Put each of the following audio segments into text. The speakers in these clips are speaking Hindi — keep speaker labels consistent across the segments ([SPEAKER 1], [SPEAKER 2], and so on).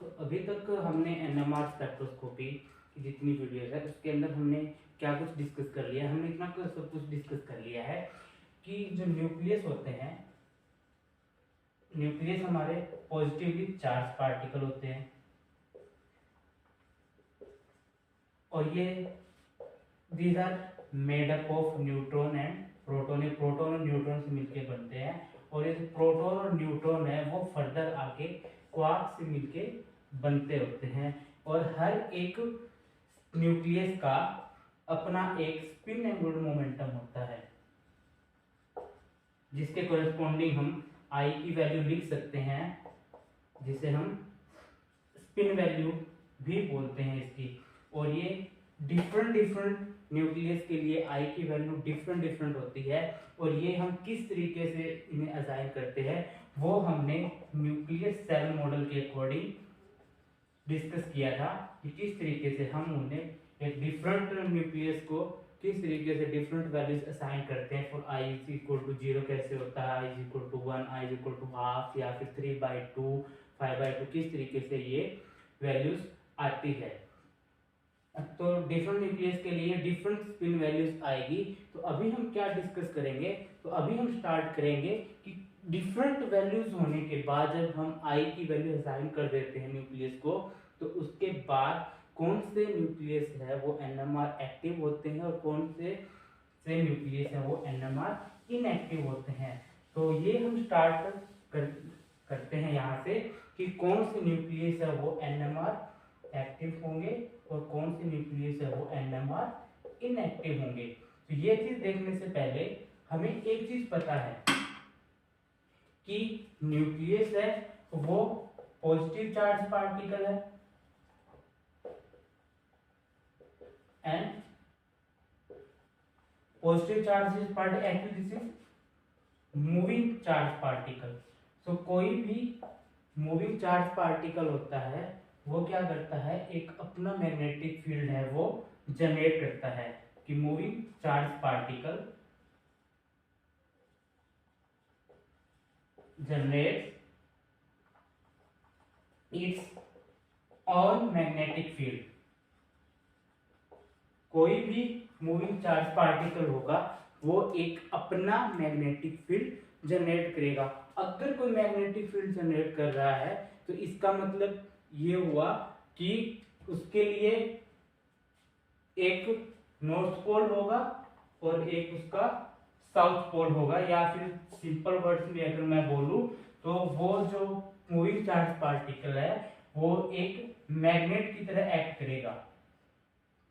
[SPEAKER 1] तो अभी तक हमने एनएमआर स्पेक्ट्रोस्कोपी की जितनी वीडियोस है उसके अंदर हमने क्या कुछ डिस्कस कर लिया है। हमने इतना सब कुछ डिस्कस कर लिया है कि जो न्यूक्लियस होते हैं, न्यूक्लियस हमारे पॉजिटिवली चार्ज पार्टिकल होते हैं और ये these are made up of neutron and proton. ये प्रोटॉन और न्यूट्रॉन से मिलके बनते हैं और ये प्रोटॉन और न्यूट्रॉन है वो फर्दर आके क्वार्क से मिलके बनते होते हैं। और हर एक न्यूक्लियस का अपना एक स्पिन एंगुलर मोमेंटम होता है जिसके कोरेस्पॉन्डिंग हम आई की वैल्यू लिख सकते हैं, जिसे हम स्पिन वैल्यू भी बोलते हैं इसकी। और ये डिफरेंट न्यूक्लियस के लिए आई की वैल्यू डिफरेंट होती है और ये हम किस तरीके से इन्हें असाइन करते हैं वो हमने न्यूक्लियस सेल मॉडल के अकॉर्डिंग डिस्कस किया था कि किस तरीके से हम उन्हें एक डिफरेंट न्यूक्लियस को किस तरीके से डिफरेंट वैल्यूज असाइन करते हैं। For I is equal to 0 कैसे होता है, I is equal to 1, I is equal to half या फिर 3/2, 5/2, किस तरीके से ये वैल्यूज आती है। तो डिफरेंट न्यूक्लियस के लिए डिफरेंट स्पिन वैल्यूज आएगी। तो अभी हम क्या डिस्कस करेंगे, तो अभी हम स्टार्ट करेंगे कि डिफरेंट वैल्यूज होने के बाद जब हम आई की वैल्यू असाइन कर देते हैं न्यूक्लियस को, तो उसके बाद कौन से न्यूक्लियस है वो एनएमआर एक्टिव होते हैं और कौन से न्यूक्लियस है वो एनएमआर इनएक्टिव होते हैं। तो ये हम स्टार्ट करते हैं यहाँ से कि कौन से न्यूक्लियस है वो एनएमआर एक्टिव होंगे और कौन से न्यूक्लियस है वो एनएमआर इनएक्टिव होंगे। तो ये चीज देखने से पहले हमें एक चीज पता है कि न्यूक्लियस है वो पॉजिटिव चार्ज पार्टिकल है and positive charge is particle actually this is moving charge particle. So कोई भी मूविंग चार्ज पार्टिकल होता है वो क्या करता है, एक अपना मैग्नेटिक फील्ड है वो जनरेट करता है कि moving charge particle generate it's on magnetic field. कोई भी मूविंग चार्ज पार्टिकल होगा वो एक अपना मैग्नेटिक फील्ड जनरेट करेगा। अगर कोई मैग्नेटिक फील्ड जनरेट कर रहा है तो इसका मतलब ये हुआ कि उसके लिए एक नॉर्थ पोल होगा और एक उसका साउथ पोल होगा, या फिर सिंपल वर्ड्स में अगर मैं बोलूं तो वो जो मूविंग चार्ज पार्टिकल है वो एक मैग्नेट की तरह एक्ट करेगा,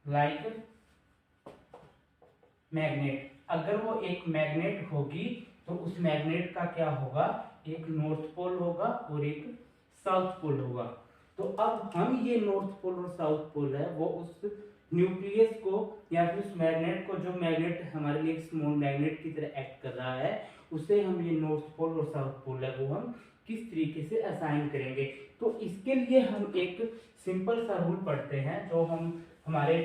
[SPEAKER 1] लाइक मैग्नेट। अगर वो एक मैग्नेट होगी तो उस मैग्नेट का क्या होगा, एक नॉर्थ पोल होगा और एक साउथ पोल होगा। तो अब हम ये नॉर्थ पोल और साउथ पोल है वो उस न्यूक्लियस को या फिर उस मैग्नेट को, जो मैग्नेट हमारे लिए स्मॉल मैग्नेट की तरह एक्ट कर रहा है, उसे हम ये नॉर्थ पोल और साउथ पोल है वो हम किस तरीके से असाइन करेंगे। तो इसके लिए हम एक सिंपल सा रूल पढ़ते हैं जो हम हमारे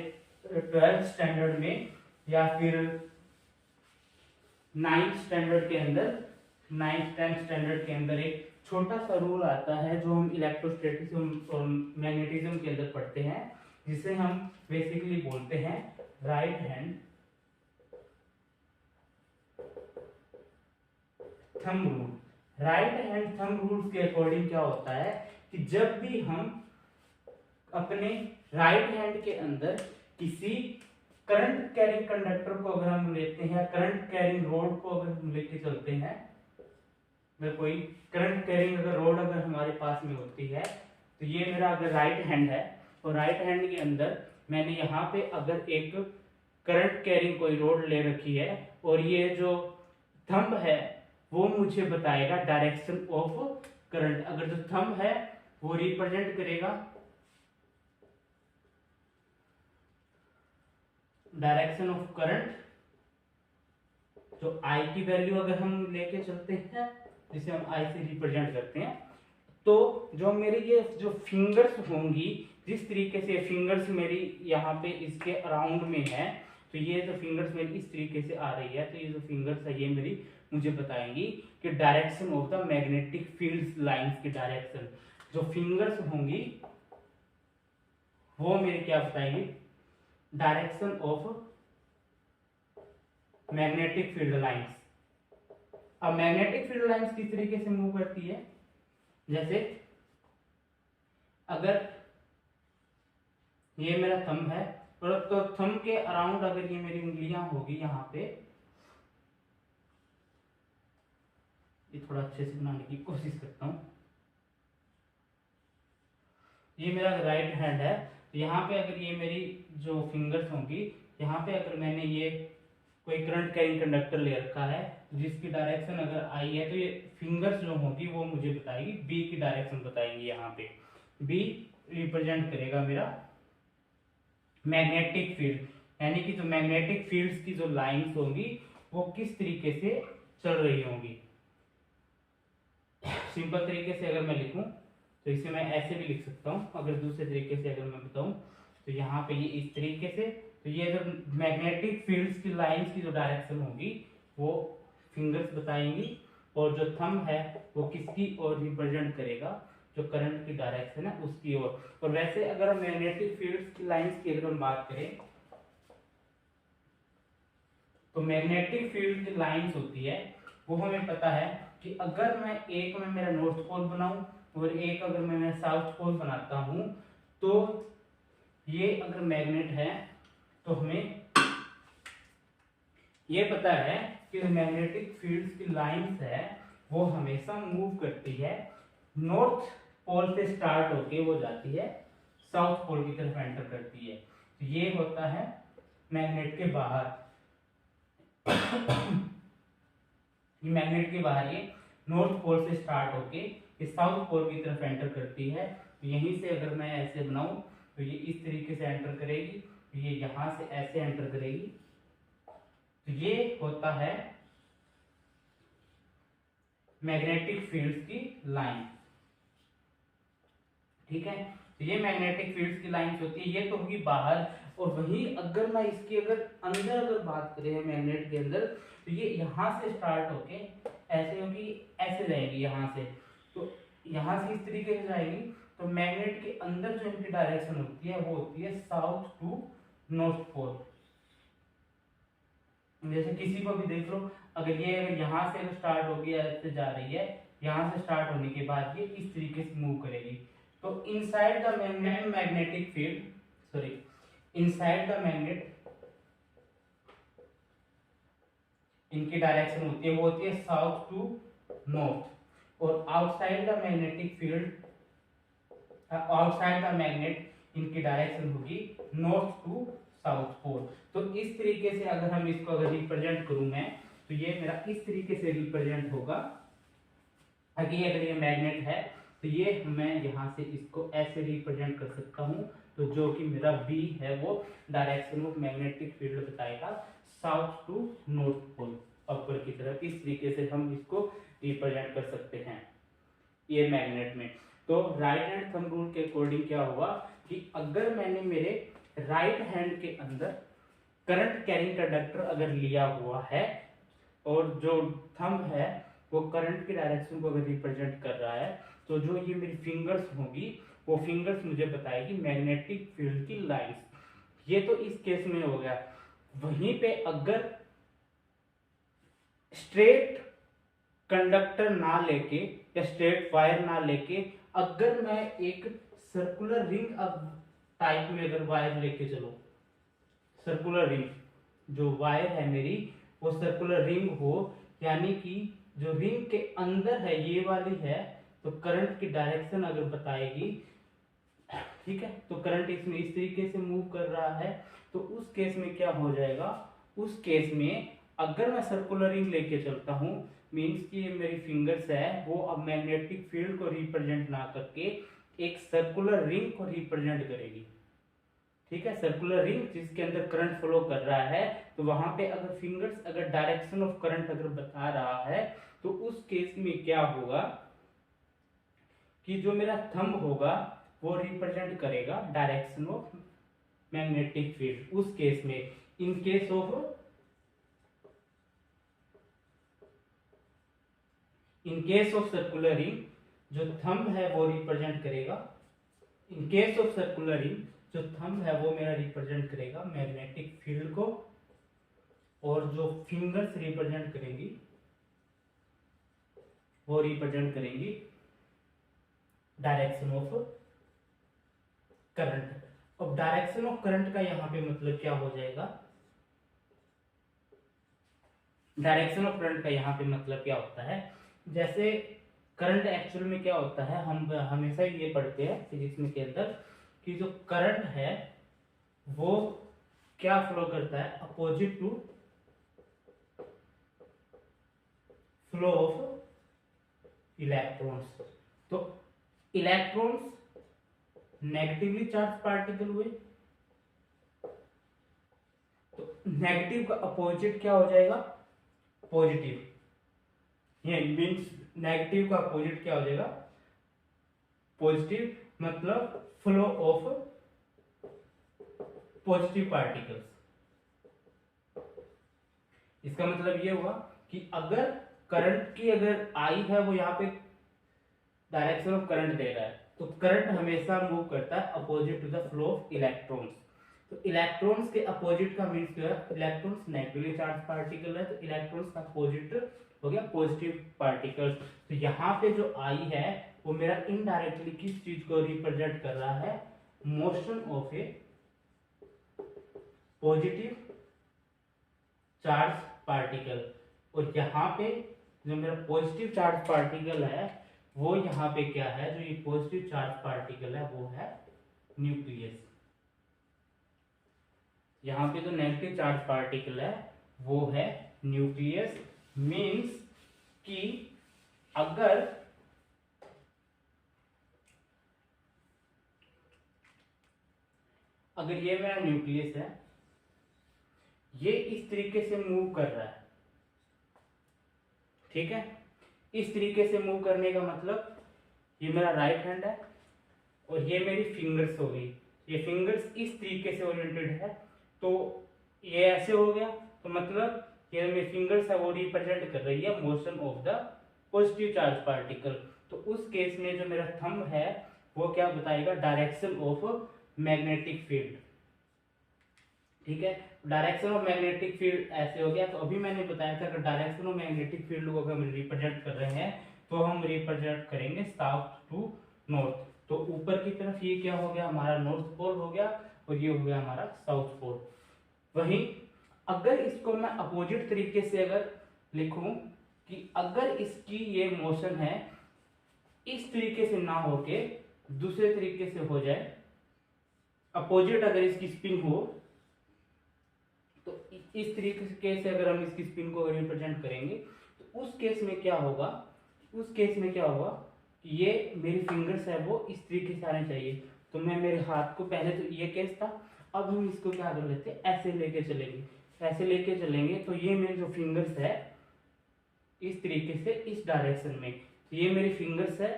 [SPEAKER 1] 12th स्टैंडर्ड में या फिर 9th स्टैंडर्ड के अंदर, 9th 10th स्टैंडर्ड के अंदर एक छोटा सा रूल आता है जो हम इलेक्ट्रोस्टैटिक्स और मैग्नेटिज्म के अंदर पढ़ते हैं, जिसे हम बेसिकली बोलते हैं right hand thumb rule. Right hand thumb rule के अकॉर्डिंग क्या होता है कि जब भी हम अपने राइट हैंड के अंदर किसी करंट कैरिंग कंडक्टर को अगर हम लेते हैं, करंट कैरिंग रोड को अगर हम लेके चलते हैं, कोई करंट कैरिंग अगर रोड अगर हमारे पास में होती है, तो ये मेरा अगर राइट हैंड है और राइट हैंड के अंदर मैंने यहाँ पे अगर एक करंट कैरिंग कोई रोड ले रखी है और ये जो थंब है वो मुझे बताएगा डायरेक्शन ऑफ करंट। अगर जो थंब है वो रिप्रेजेंट करेगा डायरेक्शन ऑफ करंट, जो आई की वैल्यू अगर हम लेके चलते हैं जिसे हम आई से रिप्रेजेंट करते हैं, तो जो मेरी ये जो फिंगर्स होंगी, जिस तरीके से फिंगर्स मेरी यहाँ पे इसके अराउंड में है, तो ये जो फिंगर्स मेरी इस तरीके से आ रही है, तो ये जो फिंगर्स है ये मेरी मुझे बताएंगी कि direction of the magnetic field lines की डायरेक्शन। जो फिंगर्स होंगी वो मेरे क्या बताएंगे, direction of magnetic field lines. अब मैग्नेटिक फील्ड लाइंस किस तरीके से मूव करती है, जैसे अगर ये मेरा थंब है और तो थंब के अराउंड अगर ये मेरी उंगलियां होगी यहाँ पे, ये थोड़ा अच्छे से बनाने की कोशिश करता हूँ। ये मेरा राइट हैंड है, तो यहाँ पे अगर ये मेरी जो फिंगर्स होंगी, यहाँ पे अगर मैंने ये कोई करंट कैरिंग कंडक्टर ले रखा है जिसकी डायरेक्शन अगर आई है, तो ये फिंगर्स जो होंगी वो मुझे बताएगी बी की डायरेक्शन बताएंगी। यहाँ पे बी रिप्रेजेंट करेगा मेरा मैग्नेटिक फील्ड, यानी कि जो मैग्नेटिक फील्ड्स की जो लाइंस होंगी वो किस तरीके से चल रही होंगी। सिंपल तरीके से अगर मैं लिखूं तो इसे मैं ऐसे भी लिख सकता हूं, अगर दूसरे तरीके से अगर मैं बताऊं तो यहाँ पे ये इस तरीके से, तो ये जो मैग्नेटिक फील्ड्स की लाइंस की जो डायरेक्शन होगी वो फिंगर्स बताएंगी, और जो थंब है वो किसकी ओर रिप्रेजेंट करेगा, जो करंट की डायरेक्शन है उसकी ओर। और वैसे अगर हम मैग्नेटिक फील्ड्स की लाइंस की अगर हम बात करें तो मैग्नेटिक फील्ड की लाइंस होती है वो हमें पता है कि अगर मैं एक में मेरा नॉर्थ पोल बनाऊं और एक अगर मैं मेरा साउथ पोल बनाता हूं, तो ये अगर मैग्नेट है तो हमें ये पता है कि मैग्नेटिक फील्ड्स की लाइंस है वो हमेशा मूव करती है, नॉर्थ पोल से स्टार्ट होके वो जाती है साउथ पोल की तरफ एंटर करती है। तो ये होता है मैग्नेट के बाहर मैग्नेट के बाहर ये नॉर्थ पोल से स्टार्ट होके ये साउथ पोल की तरफ एंटर करती है। तो यहीं से अगर मैं ऐसे बनाऊं तो ये इस तरीके से एंटर करेगी, तो ये यहां से ऐसे एंटर करेगी। तो ये होता है मैग्नेटिक फील्ड्स की लाइन, ठीक है। तो ये मैग्नेटिक फील्ड्स की लाइंस होती है, ये तो होगी बाहर। और वहीं अगर मैं इसकी अगर अंदर अगर बात करें मैग्नेट के अंदर, तो ये यहाँ से स्टार्ट होके ऐसे होगी, ऐसे जाएगी यहाँ से, तो यहाँ से इस तरीके से जाएगी। तो मैग्नेट के अंदर जो इनकी डायरेक्शन होती है वो होती है साउथ टू नॉर्थ पोल। जैसे किसी को भी देख लो, अगर ये अगर यहाँ से अगर स्टार्ट होगी ऐसे जा रही है, यहाँ से स्टार्ट होने के बाद ये इस तरीके से मूव करेगी। तो inside the magnetic field, sorry, inside the magnet इनकी डायरेक्शन होती है वो होती है साउथ टू नॉर्थ, और outside the magnetic field, outside the magnet इनकी डायरेक्शन होगी नॉर्थ टू साउथ पोल। तो इस तरीके से अगर हम इसको अगर रिप्रेजेंट करूं मैं, तो ये मेरा इस तरीके से रिप्रेजेंट होगा। अगर ये मैग्नेट है तो ये मैं यहाँ से इसको ऐसे रिप्रेजेंट कर सकता हूँ, तो जो कि मेरा बी है वो डायरेक्शन ऑफ मैग्नेटिक फील्ड बताएगा साउथ टू नॉर्थ पोल, अपर की तरफ। इस तरीके से हम इसको रिप्रेजेंट कर सकते हैं ये मैग्नेट में। तो राइट हैंड थंब रूल के अकॉर्डिंग क्या हुआ कि अगर मैंने मेरे राइट हैंड के अंदर करंट कैरिंग कंडक्टर अगर लिया हुआ है और जो थंब है वो करंट की डायरेक्शन को अगर रिप्रेजेंट कर रहा है, तो जो ये मेरी फिंगर्स होंगी वो फिंगर्स मुझे बताएगी मैग्नेटिक फील्ड की लाइंस। ये तो इस केस में हो गया। वहीं पे अगर स्ट्रेट कंडक्टर ना लेके या स्ट्रेट वायर ना लेके अगर मैं एक सर्कुलर रिंग टाइप में अगर वायर लेके चलो, सर्कुलर रिंग, जो वायर है मेरी वो सर्कुलर रिंग हो, यानी कि जो रिंग के अंदर है ये वाली है, तो करंट की डायरेक्शन अगर बताएगी, ठीक है, तो करंट इसमें इस तरीके से मूव कर रहा है, तो उस केस में क्या हो जाएगा, उस केस में अगर मैं सर्कुलर रिंग लेके चलता हूं, मींस कि ये मेरी फिंगर्स है वो अब मैग्नेटिक फील्ड को रिप्रेजेंट ना करके एक सर्कुलर रिंग को रिप्रेजेंट करेगी, ठीक है। सर्कुलर रिंग जिसके अंदर करंट फ्लो कर रहा है, तो वहां पे अगर फिंगर्स अगर डायरेक्शन ऑफ करंट अगर बता रहा है, तो उस केस में क्या होगा कि जो मेरा थंब होगा वो रिप्रेजेंट करेगा डायरेक्शन ऑफ मैग्नेटिक फील्ड। उस केस में in case of circular ring, जो थंब है वो रिप्रेजेंट करेगा, in case of circular ring जो थंब है वो मेरा रिप्रेजेंट करेगा मैग्नेटिक फील्ड को, और जो फिंगर्स रिप्रेजेंट करेंगी वो रिप्रेजेंट करेंगी डायरेक्शन ऑफ करंट। अब डायरेक्शन ऑफ करंट का यहाँ पे मतलब क्या हो जाएगा, डायरेक्शन ऑफ करंट का यहाँ पे मतलब क्या होता है, जैसे करंट एक्चुअल में क्या होता है, हम हमेशा ये पढ़ते हैं फिजिक्स में के अंदर कि जो करंट है वो क्या फ्लो करता है, opposite to flow of electrons. तो इलेक्ट्रॉन्स नेगेटिवली चार्ज पार्टिकल हुए, तो नेगेटिव का अपोजिट क्या हो जाएगा, पॉजिटिव। ये मींस नेगेटिव का अपोजिट क्या हो जाएगा, पॉजिटिव, मतलब फ्लो ऑफ पॉजिटिव पार्टिकल्स। इसका मतलब ये हुआ कि अगर करंट की अगर आई है वो यहाँ पे डायरेक्शन ऑफ करंट दे रहा है, तो करंट हमेशा मूव करता है opposite to the flow of electrons. तो इलेक्ट्रॉन्स के अपोजिट का मीन्स क्या है, इलेक्ट्रॉन्स नेगेटिवली चार्ज पार्टिकल है, तो इलेक्ट्रॉन्स का अपोजिट हो गया पॉजिटिव पार्टिकल्स। तो यहाँ पे जो आई है वो मेरा इनडायरेक्टली किस चीज को रिप्रेजेंट कर रहा है, motion of A positive charge particle. और यहाँ पे जो मेरा पॉजिटिव चार्ज पार्टिकल है वो यहाँ पे क्या है, जो ये पॉजिटिव चार्ज पार्टिकल है वो है न्यूक्लियस। यहाँ पे जो नेगेटिव चार्ज पार्टिकल है वो है न्यूक्लियस। मीन्स कि अगर ये मेरा न्यूक्लियस है, ये इस तरीके से मूव कर रहा है, ठीक है, इस तरीके से मूव करने का मतलब ये मेरा राइट हैंड है और ये मेरी फिंगर्स हो गई, ये फिंगर्स इस तरीके से ओरिएंटेड है, तो ये ऐसे हो गया, तो मतलब ये मेरी फिंगर्स है वो रिप्रेजेंट कर रही है motion of the positive charge particle. तो उस केस में जो मेरा थंब है वो क्या बताएगा, डायरेक्शन ऑफ मैग्नेटिक फील्ड, ठीक है। डायरेक्शन ऑफ मैग्नेटिक फील्ड ऐसे हो गया। तो अभी मैंने बताया था कि डायरेक्शन ऑफ मैग्नेटिक फील्ड को अगर हम रिप्रेजेंट कर रहे हैं तो हम रिप्रेजेंट करेंगे साउथ टू नॉर्थ। तो ऊपर की तरफ ये क्या हो गया, हमारा नॉर्थ पोल हो गया, और ये हो गया हमारा साउथ पोल। वहीं अगर इसको मैं अपोजिट तरीके से अगर लिखूं कि अगर इसकी ये मोशन है इस तरीके से ना होके दूसरे तरीके से हो जाए, अपोजिट अगर इसकी स्पिन हो, तो इस तरीके से अगर हम इसकी स्पिन को रिप्रेजेंट करेंगे तो उस केस में क्या होगा, कि ये मेरी फिंगर्स है वो इस तरीके से आने चाहिए। तो मैं मेरे हाथ को, पहले तो ये केस था, अब हम इसको क्या कर लेते हैं, ऐसे लेके चलेंगे, तो ये मेरी जो फिंगर्स है इस तरीके से इस डायरेक्शन में, तो ये मेरी फिंगर्स है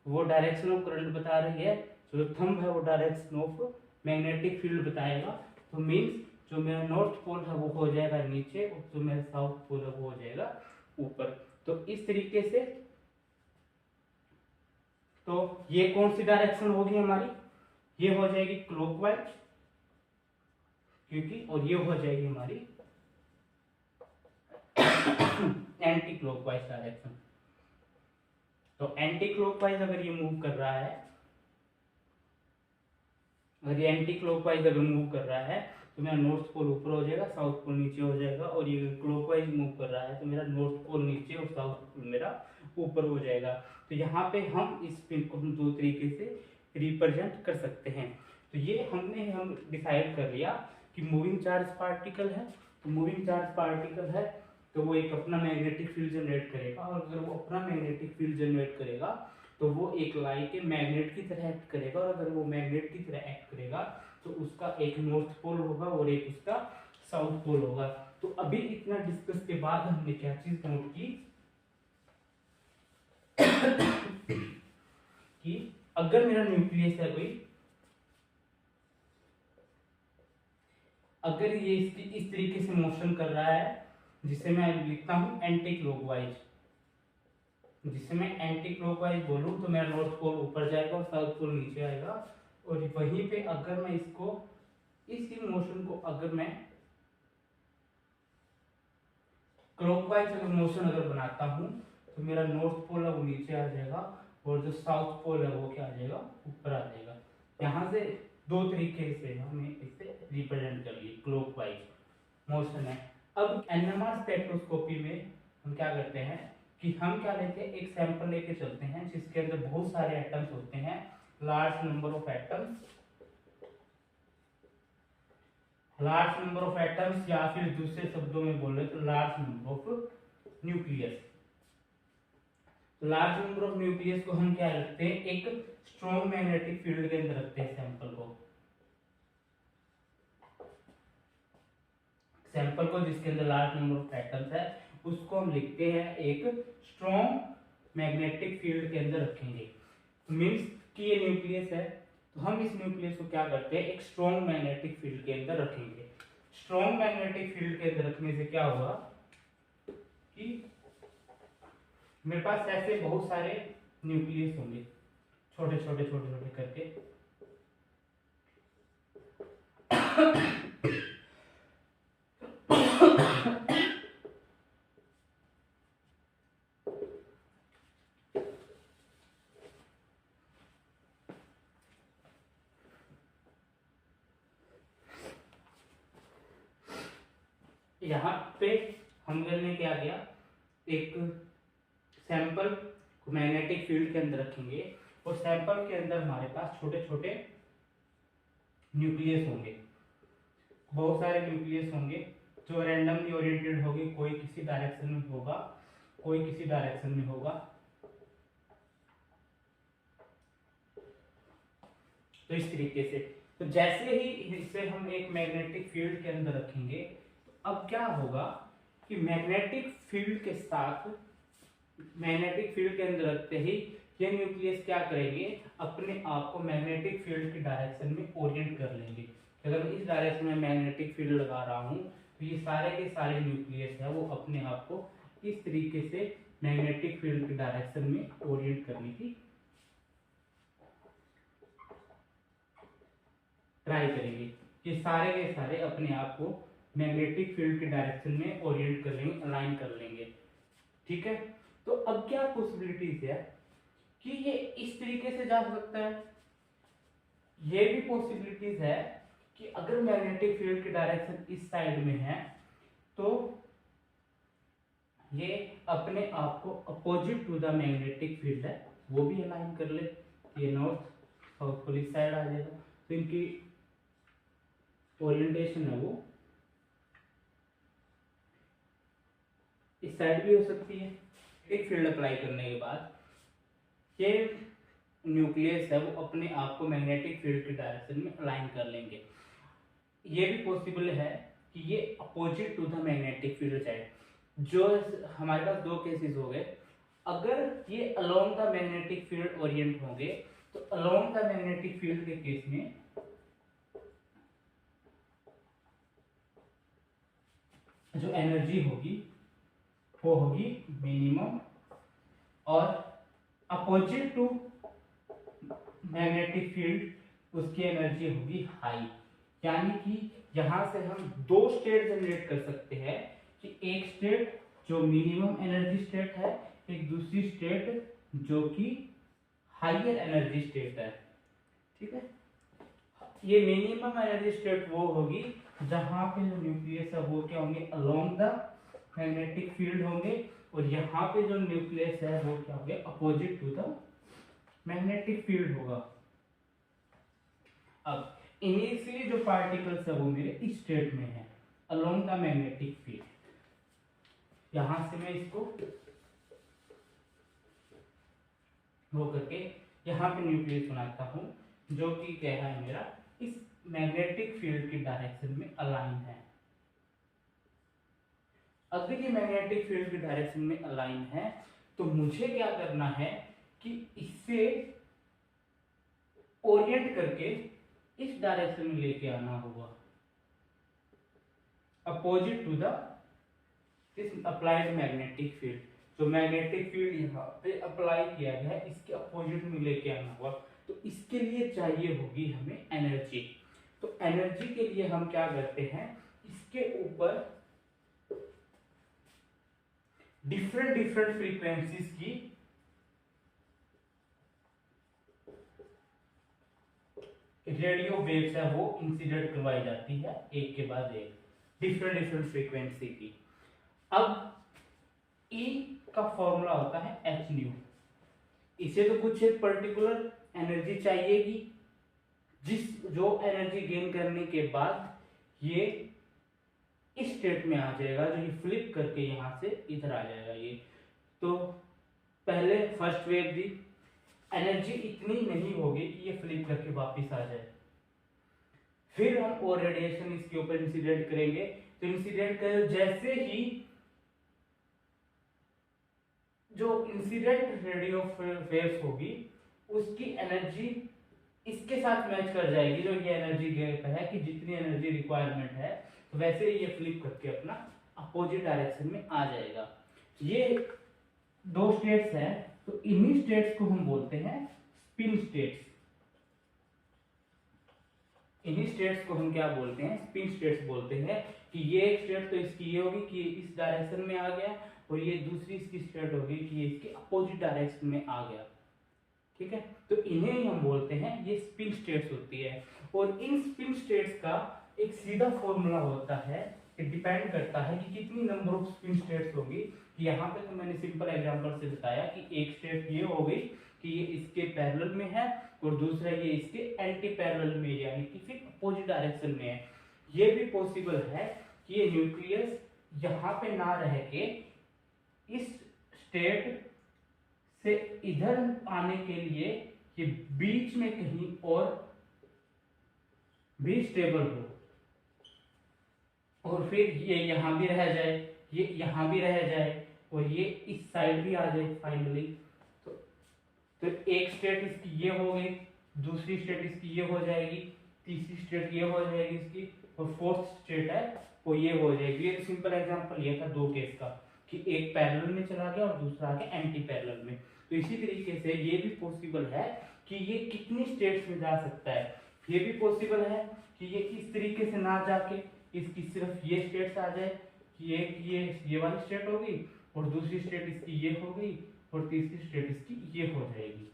[SPEAKER 1] वो डायरेक्शन ऑफ करंट बता रही है, जो थंब है वो डायरेक्शन ऑफ मैग्नेटिक फील्ड बताएगा। तो मीन्स जो मेरा नॉर्थ पोल है वो हो जाएगा नीचे और जो मेरा साउथ पोल है वो हो जाएगा ऊपर। तो इस तरीके से, तो ये कौन सी डायरेक्शन होगी हमारी, ये हो जाएगी क्लॉकवाइज, क्योंकि और ये हो जाएगी हमारी एंटी क्लॉकवाइज डायरेक्शन। तो एंटी क्लॉकवाइज अगर ये मूव कर रहा है, अगर ये एंटी क्लॉकवाइज अगर मूव कर रहा है तो मेरा नॉर्थ पोल ऊपर हो जाएगा, साउथ पोल नीचे हो जाएगा, और ये क्लॉकवाइज मूव कर रहा है तो मेरा नॉर्थ पोल नीचे और साउथ पोल मेरा ऊपर हो जाएगा। तो यहाँ पे हम इस पिन को दो तरीके से रिप्रेजेंट कर सकते हैं। तो ये हम डिसाइड कर लिया कि मूविंग चार्ज पार्टिकल है, तो मूविंग चार्ज पार्टिकल है तो वो एक अपना मैग्नेटिक फील्ड जनरेट करेगा, और अगर वो अपना मैग्नेटिक फील्ड जनरेट करेगा तो वो एक लाइक मैग्नेट की तरह एक्ट करेगा, और अगर वो मैग्नेट की तरह एक्ट करेगा तो उसका एक नॉर्थ पोल होगा और एक उसका साउथ पोल होगा। तो अभी इतना डिस्कस के बाद हमने क्या चीज नोट की कि अगर मेरा न्यूक्लियस है कोई, अगर ये इस तरीके से मोशन कर रहा है जिसे मैं लिखता हूं एंटी क्लॉकवाइज, जिसे मैं एंटी क्लॉकवाइज बोलूँ तो मेरा नॉर्थ पोल ऊपर जाएगा और साउथ पोल नीचे आएगा। और वहीं पे अगर मैं इसको इसी मोशन को अगर मैं क्लॉकवाइज अगर मोशन अगर बनाता हूँ तो मेरा नॉर्थ पोल है वो नीचे आ जाएगा और जो साउथ पोल है वो क्या आ जाएगा, ऊपर आ जाएगा। यहाँ से दो तरीके से हमें इसे रिप्रेजेंट कर लिए, क्लॉकवाइज मोशन है। अब एनएमआर स्पेक्ट्रोस्कोपी में हम क्या करते हैं कि हम क्या लेते हैं, एक सैंपल लेके चलते हैं जिसके अंदर बहुत सारे एटम्स होते हैं, लार्ज नंबर ऑफ एटम्स, या फिर दूसरे शब्दों में बोले तो large number of nucleus. Large number of nucleus को हम क्या रखते हैं, एक स्ट्रॉन्ग मैग्नेटिक फील्ड के अंदर रखते हैं सैंपल को जिसके अंदर लार्ज नंबर ऑफ एटम्स है उसको हम लिखते हैं एक स्ट्रॉन्ग मैग्नेटिक फील्ड के अंदर रखेंगे। मींस कि ये न्यूक्लियस है तो हम इस न्यूक्लियस को क्या करते हैं, एक स्ट्रॉन्ग मैग्नेटिक फील्ड के अंदर रखेंगे। स्ट्रॉन्ग मैग्नेटिक फील्ड के अंदर रखने से क्या होगा कि मेरे पास ऐसे बहुत सारे न्यूक्लियस होंगे, छोटे छोटे छोटे छोटे करके यहाँ पे हमने क्या किया, एक सैंपल को मैग्नेटिक फील्ड के अंदर रखेंगे और सैंपल के अंदर हमारे पास छोटे छोटे न्यूक्लियस होंगे, बहुत सारे न्यूक्लियस होंगे जो रैंडमली ओरिएंटेड होंगे, कोई किसी डायरेक्शन में होगा, कोई किसी डायरेक्शन में होगा। तो इस तरीके से, तो जैसे ही इसे हम एक मैग्नेटिक फील्ड के अंदर रखेंगे, अब क्या होगा कि मैग्नेटिक फील्ड के साथ, मैग्नेटिक फील्ड के अंदर रखते ही ये न्यूक्लियस क्या करेंगे, अपने आप को मैग्नेटिक फील्ड की डायरेक्शन में ओरिएंट कर लेंगे। अगर मैं इस डायरेक्शन में मैग्नेटिक फील्ड लगा रहा हूँ तो ये सारे के सारे न्यूक्लियस है वो अपने आप को इस तरीके से मैग्नेटिक फील्ड की डायरेक्शन में ओरिएंट करने की ट्राई करेंगे। ये सारे के सारे अपने आप को मैग्नेटिक फील्ड की डायरेक्शन में ओरिएंट कर लेंगे, अलाइन कर लेंगे। ठीक है, तो अब क्या पॉसिबिलिटीज है कि ये इस तरीके से जा सकता है, ये भी पॉसिबिलिटीज है कि अगर मैग्नेटिक फील्ड की डायरेक्शन इस साइड में है तो ये अपने आप को opposite to the magnetic field है वो भी अलाइन कर ले, ये नॉर्थ साउथ पोल इस साइड आ जाएगा। तो इनकी ओरिएंटेशन है वो इस साइड भी हो सकती है। एक फील्ड अप्लाई करने के बाद ये न्यूक्लियस है वो अपने आप को मैग्नेटिक फील्ड की डायरेक्शन में अलाइन कर लेंगे। ये भी पॉसिबल है कि ये opposite to the magnetic field जाए। जो हमारे पास दो केसेस हो गए, अगर ये along the magnetic field Orient होंगे तो अलोंग द मैग्नेटिक फील्ड के केस में जो एनर्जी होगी वो होगी मिनिमम और अपोजिट टू मैग्नेटिक फील्ड उसकी एनर्जी होगी हाई। यानी कि यहां से हम दो स्टेट जनरेट कर सकते हैं कि एक स्टेट जो मिनिमम एनर्जी स्टेट है, एक दूसरी स्टेट जो कि हायर एनर्जी स्टेट है। ठीक है, ये मिनिमम एनर्जी स्टेट वो होगी जहां पे जो न्यूक्लियस है वो क्या होंगे, अलोंग द मैग्नेटिक फील्ड होंगे, और यहाँ पे जो न्यूक्लियस है वो क्या होंगे, opposite to the magnetic field होगा। अब इनिशियली जो पार्टिकल्स है वो मेरे इस स्टेट में है, अलोंग द मैग्नेटिक फील्ड। यहां से मैं इसको वो करके यहाँ पे न्यूक्लियस बनाता हूँ जो कि क्या है मेरा इस मैग्नेटिक फील्ड की डायरेक्शन में अलाइन है। अगर ये मैग्नेटिक फील्ड की डायरेक्शन में अलाइन है तो मुझे क्या करना है कि इससे ओरिएंट करके इस डायरेक्शन में लेके आना होगा, opposite to the this applied magnetic field. जो मैग्नेटिक फील्ड यहाँ पे अप्लाई किया गया है इसके अपोजिट में लेके आना होगा। तो इसके लिए चाहिए होगी हमें एनर्जी। तो एनर्जी के लिए हम क्या करते हैं, इसके ऊपर डिफरेंट डिफरेंट फ्रीक्वेंसीज की रेडियो वेव्स है वो इंसिडेंट करवाई जाती है, एक के बाद एक डिफरेंट डिफरेंट फ्रीक्वेंसी की। अब E का फॉर्मूला होता है एच न्यू। इसे तो कुछ एक पर्टिकुलर एनर्जी चाहिएगी, जो एनर्जी गेन करने के बाद ये इस स्टेट में आ जाएगा, जो ये फ्लिप करके यहां से इधर आ जाएगा। ये तो पहले फर्स्ट वेव दी, एनर्जी इतनी नहीं होगी कि ये फ्लिप करके वापस आ जाए। फिर हम और रेडिएशन इसके ऊपर इंसिडेंट करेंगे। तो इंसिडेंट कर जैसे ही जो इंसिडेंट रेडियो वेव्स होगी उसकी एनर्जी इसके साथ मैच कर जाएगी, जो ये एनर्जी गैप है कि जितनी एनर्जी रिक्वायरमेंट है, तो वैसे ही ये फ्लिप करके अपना अपोजिट डायरेक्शन में आ जाएगा। ये दो स्टेट्स हैं, तो इन्हीं स्टेट्स को हम बोलते हैं स्पिन स्टेट्स। इन्हीं स्टेट्स को हम क्या बोलते हैं, स्पिन स्टेट्स बोलते हैं। कि ये एक स्टेट तो इसकी ये होगी कि इस डायरेक्शन में आ गया, और ये दूसरी इसकी स्टेट होगी कि ये इसके अपोजिट डायरेक्शन में आ गया। ठीक है, तो इन्हें ही हम बोलते हैं, ये स्पिन स्टेट्स होती है। और इन स्पिन स्टेट्स का एक सीधा फॉर्मूला होता है, कि डिपेंड करता है कि कितनी नंबर ऑफ स्पिन स्टेट्स होगी। कि यहाँ पे तो मैंने सिंपल एग्जांपल से बताया कि एक स्टेट ये हो गई कि ये इसके पैरेलल में है, और दूसरा ये इसके एंटी पैरेलल में, यानी कि फिर अपोजिट डायरेक्शन में है। ये भी पॉसिबल है कि ये न्यूक्लियस यहाँ पे ना रह के इस स्टेट से इधर आने के लिए ये बीच में कहीं और भी स्टेबल हो, और फिर ये यहां भी रह जाए, ये यहां भी रह जाए, और ये इस साइड भी आ जाए फाइनली। तो एक स्टेट इसकी ये हो गई, दूसरी स्टेट इसकी ये हो जाएगी, तीसरी स्टेट ये हो जाएगी इसकी, और फोर्थ स्टेट है वो ये हो जाएगी। ये सिंपल एग्जांपल ये था दो केस का, कि एक पैरेलल में चला गया और दूसरा आ गया एंटी पैरेलल में। तो इसी तरीके से ये भी पॉसिबल है कि ये कितनी स्टेट्स में जा सकता है। ये भी पॉसिबल है कि ये इस तरीके से ना जाके इसकी सिर्फ ये स्टेट्स आ जाए, कि एक ये वाली स्टेट होगी, और दूसरी स्टेट इसकी ये हो गई, और तीसरी स्टेट इसकी ये हो जाएगी।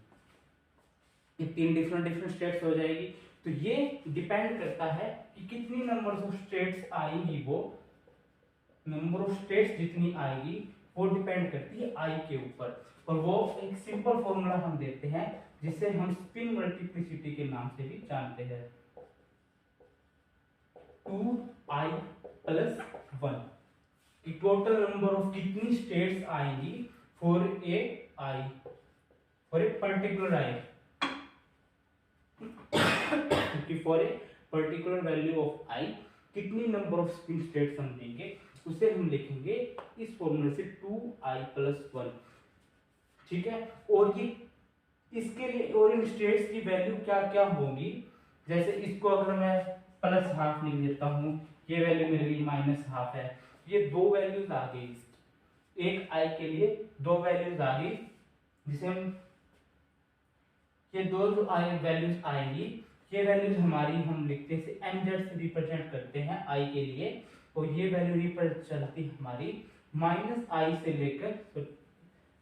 [SPEAKER 1] ये तीन डिफरेंट स्टेट्स हो जाएगी। तो ये डिपेंड करता है कि कितनी नंबर ऑफ स्टेट्स आएंगी, वो नंबर ऑफ स्टेट्स जितनी आएगी वो डिपेंड करती है आई के ऊपर। और वो एक सिंपल फॉर्मूला हम देते हैं, जिसे हम स्पिन मल्टीप्लिसिटी के नाम से भी जानते हैं, 2i + 1 की टोटल नंबर ऑफ कितनी स्टेट्स आएंगी for a I, for a particular I, for a particular value of I कितनी नंबर ऑफ स्पिन स्टेट्स हम देंगे, उसे हम लिखेंगे इस फॉर्मूले से 2i + 1। ठीक है, और ये इसके लिए और इन स्टेट्स की वैल्यू क्या क्या होंगी, जैसे इसको अगर मैं +½ लिख देता हूँ, ये वैल्यू मेरे लिए -½ है। ये दो वैल्यूज आ गई इसकी, एक आई के लिए दो वैल्यूज आ गई, जिसे हम ये दो जो वैल्यूज आएंगी, ये वैल्यूज हमारी हम लिखते हैं mz से रिप्रेजेंट करते हैं आई के लिए, और ये वैल्यू रिप्रेजेंट चलती हमारी -i से लेकर, तो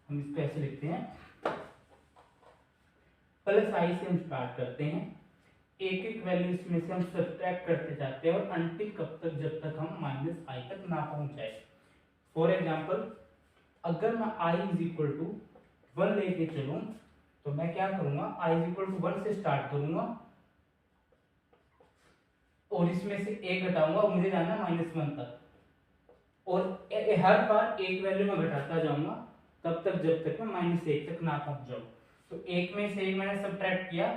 [SPEAKER 1] हम इसको ऐसे लिखते हैं, +i से हम स्टार्ट करते हैं, एक एक वैल्यू इसमें से हम सब्ट्रैक्ट करते जाते हैं, और अंतिम कब तक, जब तक हम -i तक ना पहुंच जाए। फॉर एग्जाम्पल, अगर मैं i = 1 लेके चलूं, तो मैं क्या करूंगा, i = 1 से स्टार्ट करूंगा, और इसमें से एक घटाऊंगा, मुझे जाना -1 तक, और हर बार एक वैल्यू में घटाता जाऊंगा तब तक जब तक मैं -1 तक ना पहुंच जाऊं। तो एक में से एक मैंने सब्ट्रैक्ट किया,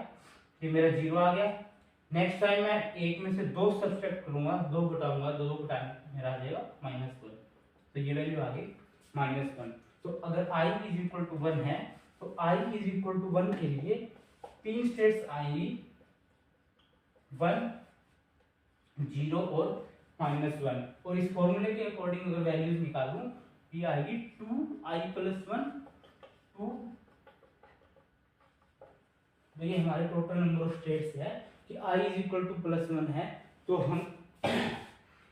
[SPEAKER 1] ये मेरा 0 आ गया। नेक्स्ट टाइम मैं एक में से 2 सब्ट्रैक्ट करूंगा, 2 घटाऊंगा, 2 घटाने मेरा आ जाएगा -1, तो ये वैल्यू आ गई -1। तो अगर i = 1 है, तो i = 1 के लिए 3 स्टेट्स आएंगी, 1, 0 और -1। और इस फॉर्मूले के अकॉर्डिंग अगर वैल्यूज निकालूं, ये आएगी 2i+1 2। तो ये हमारे टोटल नंबर ऑफ स्टेट्स है कि i = +1 है। तो हम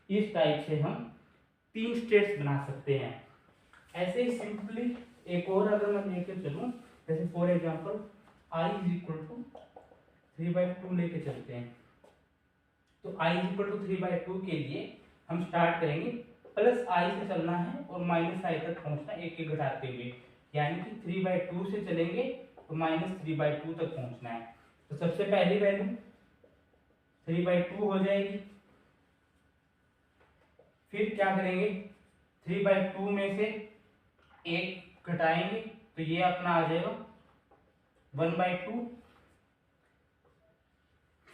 [SPEAKER 1] इस टाइप से हम 3 स्टेट्स बना सकते हैं। ऐसे ही सिंपली एक और अगर मैं लेके चलूं, जैसे फॉर एग्जांपल i = 3/2 लेके चलते हैं। तो i = 3/2 के लिए हम स्टार्ट करेंगे +i से चलना है और -i तक पहुंचना एक एक घटाते हुए, यानी कि 3/2 से चलेंगे तो -3/2 तक पहुंचना है। तो सबसे पहली वैल्यू 3/2 हो जाएगी। फिर क्या करेंगे, 3/2 में से एक घटाएंगे तो ये अपना आ जाएगा 1/2।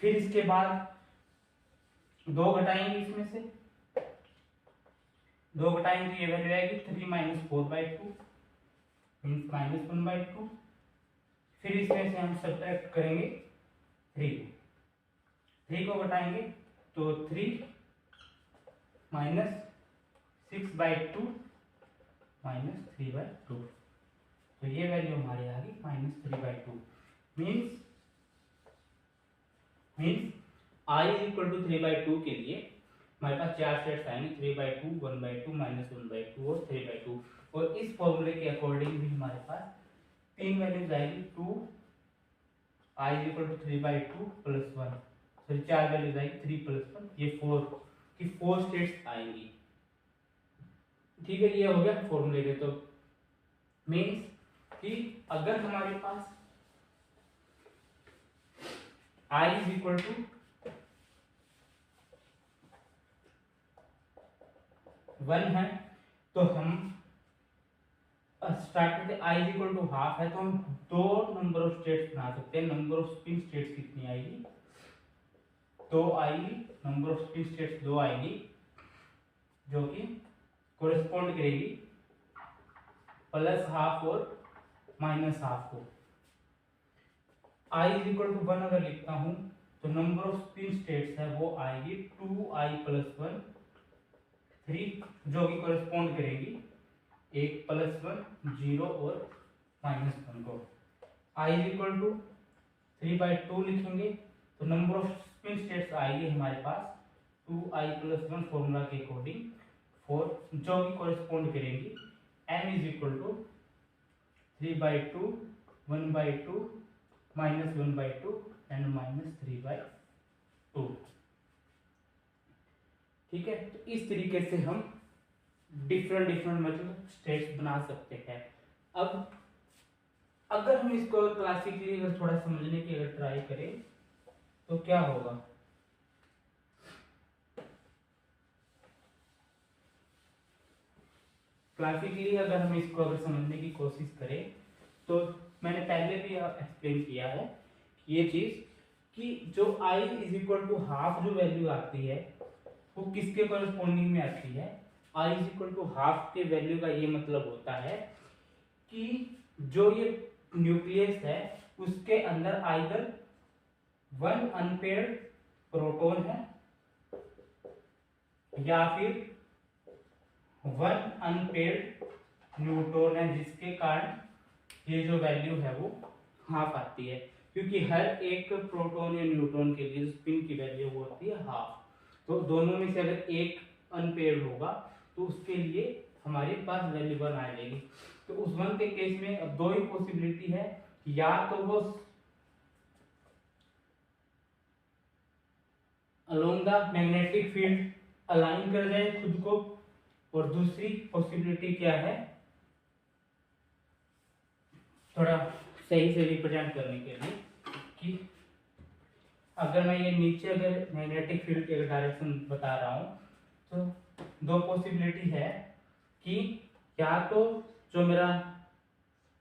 [SPEAKER 1] फिर इसके बाद 2 घटाएंगे, इसमें से 2 घटाएंगे तो ये वैल्यू आएगी 3 - 4/2 मीन्स -1/2। फिर इसमें से हम सब्ट्रैक्ट करेंगे 3 को घटाएंगे तो 3 - 6/2 -3/2। तो ये वैल्यू हमारी आ गई -3/2। मीन्स i = 3/2 के लिए हमारे पास 4 सेट्स आएंगे, 3/2, 1/2, -1/2 और 3/2। और इस फॉर्मूले के अकॉर्डिंग भी हमारे पास 3 वैल्यूज आएगी, 2 i = 3/2 + 1, सॉरी 4 वैल्यूज आएगी 3 + 1, ये 4 की 4 स्टेट्स आएंगी। ठीक है, ये हो गया फॉर्मूले के। तो मीन्स कि अगर हमारे पास i = 1 है तो हम स्टार्ट करते i = हाफ है तो हम 2 नंबर ऑफ स्टेट्स बना सकते हैं। नंबर ऑफ स्पिन स्टेट्स कितनी आएगी, 2 आएगी। नंबर ऑफ स्पिन स्टेट्स 2 आएगी, जो कि कोरिस्पॉन्ड करेगी +½ और -½ को। i = 1 अगर लिखता हूं तो नंबर ऑफ स्पिन स्टेट्स है वो आएगी 2i+1 3, जो कि कोरिस्पॉन्ड करेगी 1 + 1 0 और -1 को। i = 3/2 लिखेंगे तो नंबर ऑफ स्पिन स्टेट्स आएगी हमारे पास 2i+1 फॉर्मूला के अकॉर्डिंग 4, जो कि कोरिस्पॉन्ड करेंगी m = 3/2 1/2 -1/2 एंड -3/2। ठीक है, तो इस तरीके से हम डिफरेंट मतलब स्टेट्स बना सकते हैं। अब अगर हम इसको क्लासिकली अगर थोड़ा समझने की अगर ट्राई करें तो क्या होगा, क्लासिकली अगर हम इसको अगर समझने की कोशिश करें तो मैंने पहले भी एक्सप्लेन किया है ये चीज कि जो i = हाफ जो वैल्यू आती है वो किसके कॉरेस्पॉन्डिंग में आती है। i = हाफ के वैल्यू का ये मतलब होता है कि जो ये न्यूक्लियस है उसके अंदर आइदर 1 अनपेयर्ड प्रोटॉन है या फिर 1 अनपेयर्ड न्यूट्रॉन है, जिसके कारण ये जो वैल्यू है वो हाफ आती है। क्योंकि हर एक प्रोटॉन या न्यूट्रॉन के लिए स्पिन की वैल्यू वो होती है हाफ। तो दोनों में से अगर एक अनपेयर्ड होगा तो उसके लिए हमारे पास वैल्यू 1 आ जाएगी। तो उस 1 के केस में अब 2 ही पॉसिबिलिटी है, या तो वो along the magnetic field align कर जाए खुद को, और दूसरी पॉसिबिलिटी क्या है, थोड़ा सही से रिप्रेजेंट करने के लिए कि अगर मैं ये नीचे अगर मैग्नेटिक फील्ड के डायरेक्शन बता रहा हूं तो 2 पॉसिबिलिटी है कि या तो जो मेरा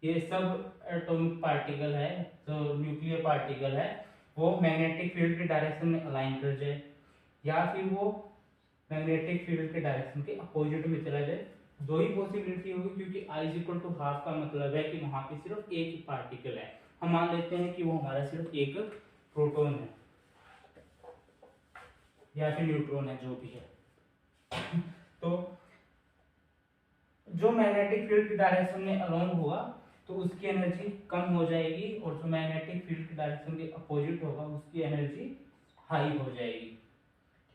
[SPEAKER 1] ये सब एटॉमिक पार्टिकल है, जो न्यूक्लियर पार्टिकल है, वो मैग्नेटिक फील्ड के डायरेक्शन में अलाइन कर जाए, या फिर वो मैग्नेटिक फील्ड के डायरेक्शन के अपोजिट में चला जाए। 2 ही पॉसिबिलिटी होगी, क्योंकि i = हाफ का मतलब है कि वहां पे सिर्फ एक ही पार्टिकल है। हम मान लेते हैं कि वो हमारा सिर्फ एक प्रोटॉन है या फिर न्यूट्रॉन है, जो भी है। तो जो मैग्नेटिक फील्ड की डायरेक्शन में अलोंग होगा तो उसकी एनर्जी कम हो जाएगी, और जो मैग्नेटिक फील्ड की डायरेक्शन के अपोजिट होगा उसकी एनर्जी हाई हो जाएगी।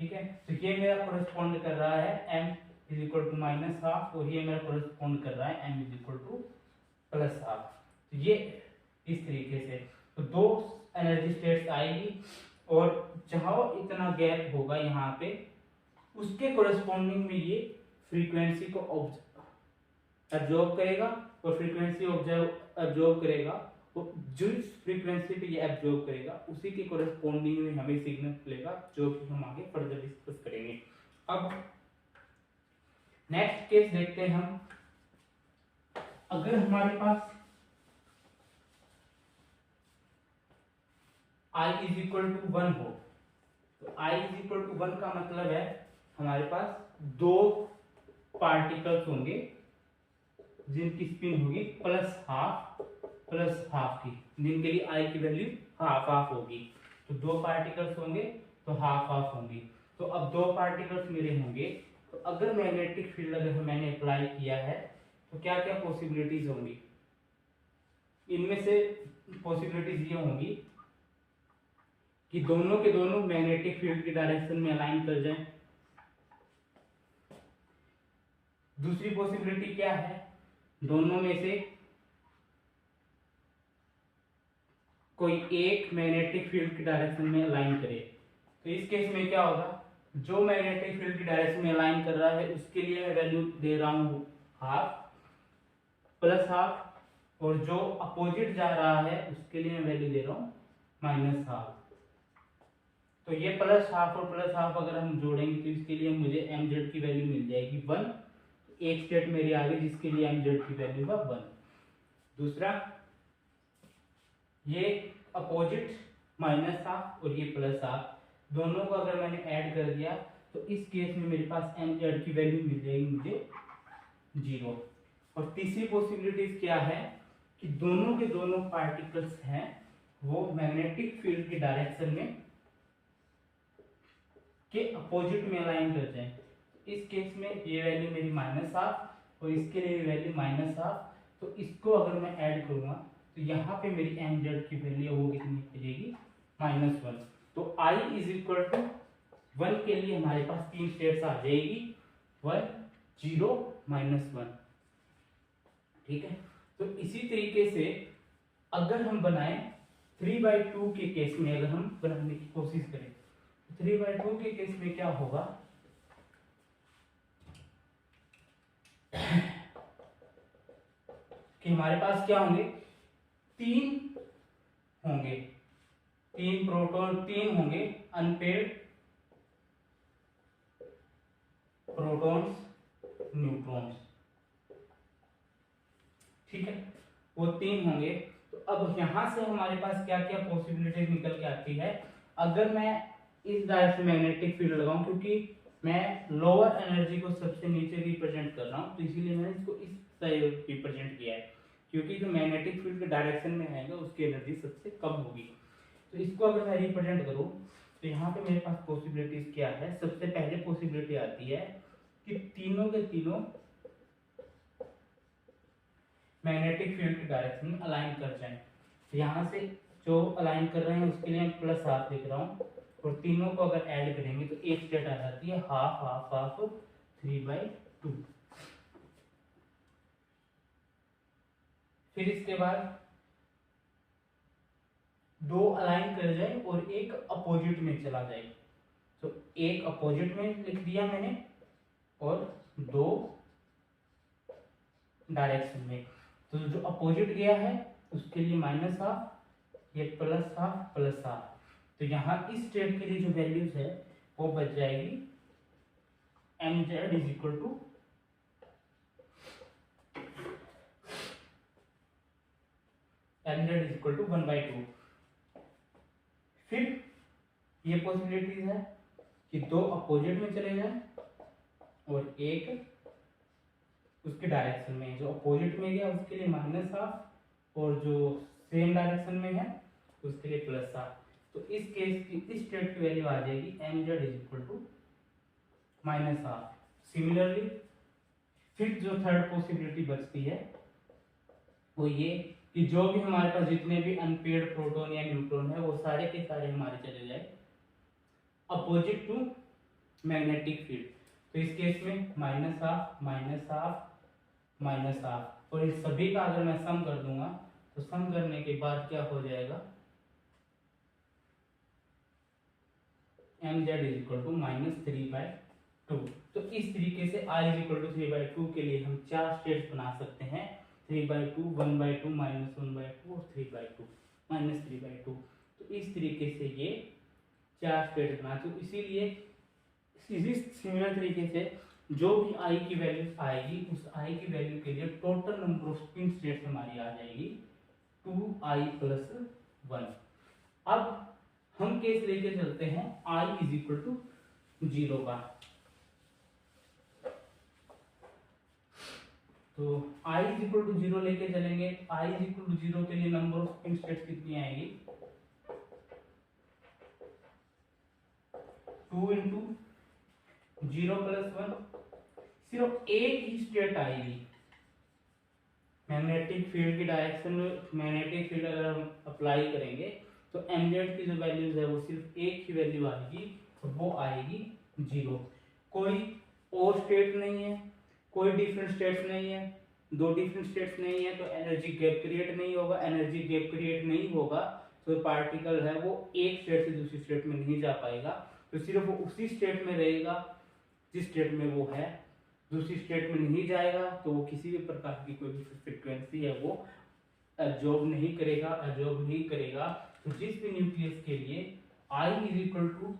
[SPEAKER 1] ठीक है, तो ये मेरा कोरिस्पॉन्ड कर रहा है m is equal to minus half, और ये मेरा कोरिस्पॉन्ड कर रहा है m is equal to plus half. तो ये इस तरीके से तो दो एनर्जी स्टेट्स आएगी, और जहां इतना गैप होगा यहाँ पे उसके कोरिस्पॉन्डिंग में ये फ्रीक्वेंसी को ऑब्जर्व करेगा, और फ्रीक्वेंसी ऑब्जर्व करेगा, और जिस फ्रीक्वेंसी पे ये ऑब्जर्व करेगा उसी के कोरिस्पॉन्डिंग में हमें सिग्नल मिलेगा, जो कि हम आगे फर्दर डिस्कस करेंगे। अब नेक्स्ट केस देखते हैं हम। अगर हमारे पास I इज इक्वल टू 1 हो, तो I इज इक्वल टू 1 का मतलब है हमारे पास दो पार्टिकल्स होंगे जिनकी स्पिन होगी प्लस हाफ की, जिनके लिए I की वैल्यू हाफ हाफ होगी। तो दो पार्टिकल्स होंगे तो हाफ हाफ होंगी। तो अब दो पार्टिकल्स मेरे होंगे, तो अगर मैग्नेटिक फील्ड अगर मैंने अप्लाई किया है तो क्या क्या पॉसिबिलिटीज होंगी। इनमें से पॉसिबिलिटीज ये होंगी कि दोनों के दोनों मैग्नेटिक फील्ड की डायरेक्शन में अलाइन कर जाएं। दूसरी पॉसिबिलिटी क्या है, दोनों में से कोई एक मैग्नेटिक फील्ड की डायरेक्शन में अलाइन करे। तो इस केस में क्या होगा, जो मैग्नेटिक फील्ड की डायरेक्शन में अलाइन कर रहा है उसके लिए मैं वैल्यू दे रहा हूं हाफ प्लस हाफ, और जो अपोजिट जा रहा है उसके लिए मैं वैल्यू दे रहा हूं माइनस हाफ। तो ये प्लस हाफ और प्लस हाफ अगर हम जोड़ेंगे तो इसके लिए मुझे एम जेड की वैल्यू मिल जाएगी 1। एक स्टेट मेरी आ गई जिसके लिए एम जेड की वैल्यू है 1। दूसरा, ये अपोजिट माइनस हाफ और ये प्लस हाफ, दोनों को अगर मैंने ऐड कर दिया तो इस केस में मेरे पास एम जेड की वैल्यू मिल जाएगी मुझे 0। और तीसरी पॉसिबिलिटीज क्या है कि दोनों के दोनों पार्टिकल्स हैं वो मैग्नेटिक फील्ड की डायरेक्शन में के अपोजिट में अलाइन कर जाए। इस केस में ये वैल्यू मेरी माइनस हाफ और इसके लिए वैल्यू माइनस हाफ, तो इसको अगर मैं ऐड करूंगा तो यहाँ पे मेरी एम जेड की वैल्यू वो कितनी आ जाएगी -1। तो I इज इक्वल टू 1 के लिए हमारे पास तीन स्टेट्स आ जाएगी 1 0 -1। ठीक है, तो इसी तरीके से अगर हम बनाए 3/2 के केस में, अगर हम बनाने की कोशिश करें 3/2 के केस में क्या होगा कि हमारे पास क्या होंगे, तीन प्रोटॉन, तीन होंगे अनपेयर्ड प्रोटॉन्स न्यूट्रॉन्स। ठीक है, वो तीन होंगे। तो अब यहां से हमारे पास क्या क्या पॉसिबिलिटीज निकल के आती है। अगर मैं इस डायरेक्शन में मैग्नेटिक फील्ड लगाऊं, क्योंकि मैं लोअर एनर्जी को सबसे नीचे रिप्रेजेंट कर रहा हूं, तो इसीलिए मैंने इसको इस तरह रिप्रेजेंट किया है, क्योंकि जो मैग्नेटिक फील्ड के डायरेक्शन में आएगा उसकी एनर्जी सबसे कम होगी। तो इसको अगर मैं रिप्रेजेंट करूं तो यहाँ पे मेरे पास पॉसिबिलिटीज क्या है। सबसे पहले पॉसिबिलिटी आती है कि तीनों के तीनों मैग्नेटिक फील्ड की डायरेक्शन में अलाइन कर जाएं। तो यहाँ से जो अलाइन कर रहे हैं उसके लिए मैं प्लस हाफ लिख रहा हूँ, और तीनों को अगर ऐड करेंगे तो एक स्टेट आ जाती है हाफ हाफ हाफ 3/2। फिर इसके बाद दो अलाइन कर जाए और एक अपोजिट में चला जाए। तो एक अपोजिट में लिख दिया मैंने और दो डायरेक्शन में। तो जो अपोजिट गया है उसके लिए माइनस हाफ, ये प्लस हाफ प्लस हाफ। तो यहाँ इस स्टेट के लिए जो वैल्यूज है वो बच जाएगी M Z is equal to is equal to 1/2। फिर ये पॉसिबिलिटीज है कि दो अपोजिट में चले जाए और एक उसके डायरेक्शन में। जो अपोजिट में गया उसके लिए माइनस हाफ और जो सेम डायरेक्शन में है उसके लिए प्लस हाफ। तो इस केस की इस स्टेट की वैल्यू आ जाएगी M Z is equal to -half. Similarly फिर जो थर्ड पॉसिबिलिटी बचती है वो ये कि जो भी हमारे पास जितने भी अनपेयर्ड प्रोटॉन या न्यूट्रॉन है वो सारे के सारे हमारे चले जाए अपोजिट टू मैग्नेटिक फील्ड। तो इस केस में minus half minus half minus half, और इस सभी का अगर मैं सम कर दूंगा तो सम करने के बाद क्या हो जाएगा, mz इज इक्वल टू -3/2। तो इस तरीके से i इज इक्वल टू 3/2 के लिए हम 4 स्टेट्स बना सकते हैं, 3/2, 1/2, -1/2 और 3/2 -3/2। तो इस तरीके से ये 4 स्टेट्स बना, तो इसीलिए इसी सिमिलर तरीके से जो भी i की वैल्यू आएगी उस i की वैल्यू के लिए total number off spin states हमारी आ जाएगी 2i + 1। अब हम केस लेके चलते हैं i इज इक्वल टू 0 का। तो i इज इक्वल टू 0 लेके चलेंगे, i इज इक्वल टू 0 के लिए नंबर ऑफ स्पिन स्टेट्स कितनी आएगी, 2 × 0 + 1, सिर्फ एक ही स्टेट आएगी मैग्नेटिक फील्ड की डायरेक्शन में। मैग्नेटिक फील्ड अगर हम अप्लाई करेंगे तो mz की जो वैल्यूज है वो सिर्फ एक ही वैल्यू आएगी, तो वो आएगी 0। कोई और स्टेट नहीं है, कोई डिफरेंट स्टेट्स नहीं है, दो डिफरेंट स्टेट्स नहीं है, तो एनर्जी गैप क्रिएट नहीं होगा। एनर्जी गैप क्रिएट नहीं होगा तो पार्टिकल है वो एक स्टेट से दूसरी स्टेट में नहीं जा पाएगा, तो सिर्फ वो उसी स्टेट में रहेगा जिस स्टेट में वो है। दूसरी स्टेट में नहीं जाएगा तो वो किसी भी प्रकार की कोई भी फ्रीक्वेंसी है वो एब्जॉर्ब नहीं करेगा। तो जिस भी न्यूक्लियस के लिए i is equal to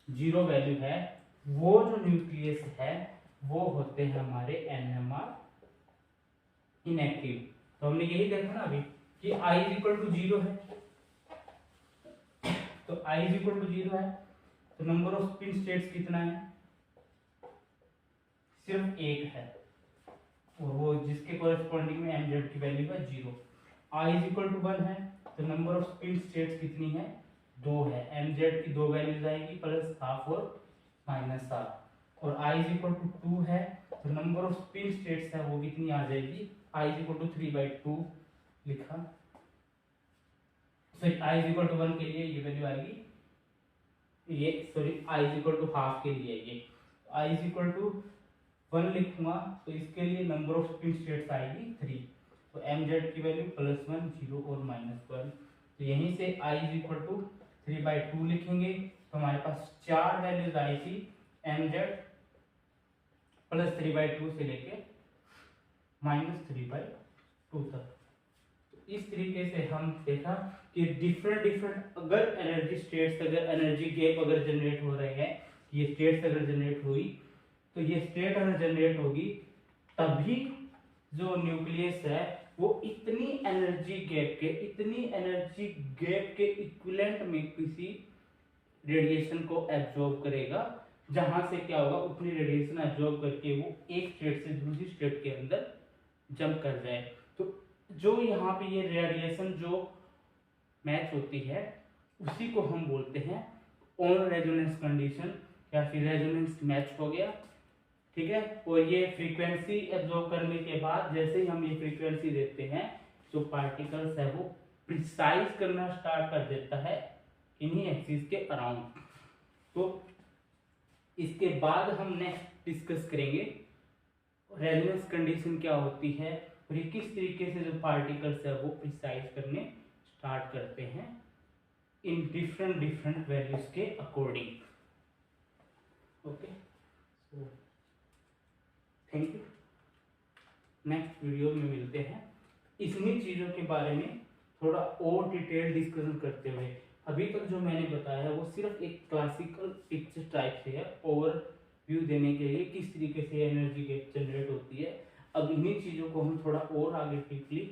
[SPEAKER 1] 0 value है, वो जो न्यूक्लियस है वो होते हैं हमारे NMR इनएक्टिव। तो हमने यही देखा ना अभी कि i इज इक्वल टू 0 है, तो i इज इक्वल टू 0 है तो नंबर ऑफ स्पिन स्टेट्स कितना है, सिर्फ एक है, और वो जिसके कॉरेस्पॉन्डिंग में mz की वैल्यू है 0। i इज इक्वल टू 1 है तो नंबर ऑफ स्पिन स्टेट्स कितनी है, 2 है। mz की 2 वैल्यूज आएगी +½ और -½ और i इज इक्वल टू 2 है तो नंबर ऑफ स्पिन स्टेट्स है वो कितनी आ जाएगी, i इज इक्वल टू 3/2 लिखा। Sorry i is equal to 1 के लिए ये वैल्यू आएगी, ये sorry i is equal to ½ के लिए ये i इज इक्वल टू 1 लिखूंगा तो इसके लिए नंबर ऑफ स्पिन स्टेट्स आएगी 3। तो mz की वैल्यू +1, 0 और -1। तो यहीं से i इज इक्वल टू 3/2 लिखेंगे तो हमारे पास 4 वैल्यूज आई थी mz +3/2 से लेके -3/2 तक। तो इस तरीके से हम देखा कि डिफरेंट अगर एनर्जी स्टेट्स, अगर एनर्जी गैप अगर जनरेट हो रहे हैं, ये स्टेट्स अगर जनरेट हुई तो ये स्टेट अगर जनरेट होगी तभी जो न्यूक्लियस है वो इतनी एनर्जी गैप के इक्विवेलेंट में किसी रेडिएशन को एब्जॉर्ब करेगा, जहां से क्या होगा उतनी रेडिएशन एब्जॉर्ब करके वो एक स्टेट से दूसरी स्टेट के अंदर जंप कर जाए। तो जो यहाँ पे ये रेडिएशन जो मैच होती है उसी को हम बोलते हैं ऑन रेजोनेंस कंडीशन या फिर रेजोनेंस मैच हो गया, ठीक है। और ये फ्रीक्वेंसी एब्जॉर्ब करने के बाद जैसे ही हम ये फ्रीक्वेंसी देते हैं जो पार्टिकल्स है वो प्रिसाइज करना स्टार्ट कर देता है इन्हीं एक्सिस के अराउंड। तो इसके बाद हम नेक्स्ट डिस्कस करेंगे रेजोनेंस कंडीशन क्या होती है और ये किस तरीके से जो पार्टिकल्स है वो प्रिसाइज करने स्टार्ट करते हैं इन डिफरेंट वैल्यूज के according. Okay, so thank you. Next video में मिलते हैं इन्हीं चीज़ों के बारे में थोड़ा और डिटेल डिस्कशन करते हुए। अभी तक जो मैंने बताया वो सिर्फ एक क्लासिकल पिक्चर टाइप से है, ओवरव्यू देने के लिए किस तरीके से एनर्जी गैप जनरेट होती है। अब इन्हीं चीज़ों को हम थोड़ा और आगे डीपली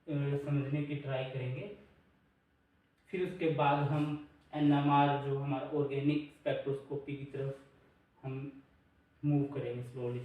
[SPEAKER 1] समझने की ट्राई करेंगे। फिर उसके बाद हम NMR जो हमारा ऑर्गेनिक स्पेक्ट्रोस्कोपी की तरफ हम मूव करेंगे स्लोली।